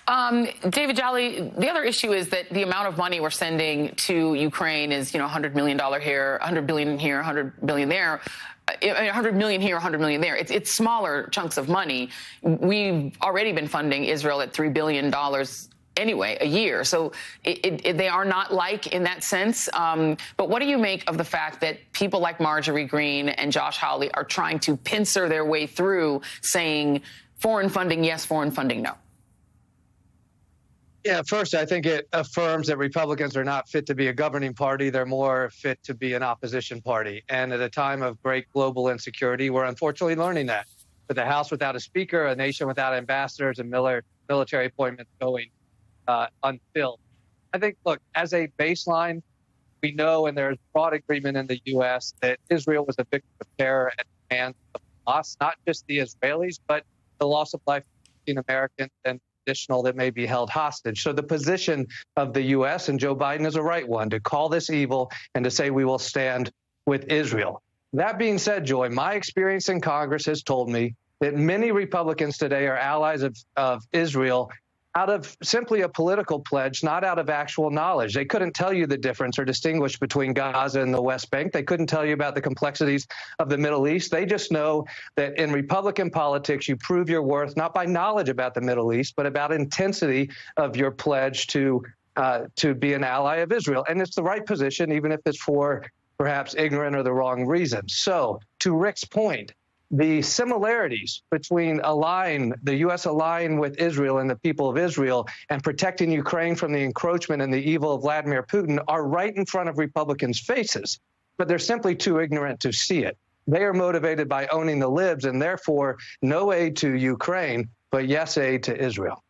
David Jolly, the other issue is that the amount of money we're sending to Ukraine is, $100 million here, $100 billion here, $100 billion there. 100 million here, 100 million there. It's smaller chunks of money. We've already been funding Israel at $3 billion anyway a year. So they are not like in that sense. But what do you make of the fact that people like Marjorie Greene and Josh Hawley are trying to pincer their way through saying foreign funding, yes, foreign funding, no? Yeah, first, I think it affirms that Republicans are not fit to be a governing party. They're more fit to be an opposition party. And at a time of great global insecurity, we're unfortunately learning that. With the House without a speaker, a nation without ambassadors, and military appointments going unfilled. I think, look, as a baseline, we know, and there's broad agreement in the U.S., that Israel was a victim of terror at the hands of us, not just the Israelis, but the loss of life of Americans and additional that may be held hostage. So the position of the U.S. and Joe Biden is a right one, to call this evil and to say we will stand with Israel. That being said, Joy, my experience in Congress has told me that many Republicans today are allies of Israel out of simply a political pledge, not out of actual knowledge. They couldn't tell you the difference or distinguish between Gaza and the West Bank. They couldn't tell you about the complexities of the Middle East. They just know that in Republican politics, you prove your worth not by knowledge about the Middle East, but about intensity of your pledge to be an ally of Israel. And it's the right position, even if it's for perhaps ignorant or the wrong reasons. So to Rick's point, the similarities between the U.S. allying with Israel and the people of Israel and protecting Ukraine from the encroachment and the evil of Vladimir Putin are right in front of Republicans' faces, but they're simply too ignorant to see it. They are motivated by owning the libs and therefore no aid to Ukraine, but yes aid to Israel.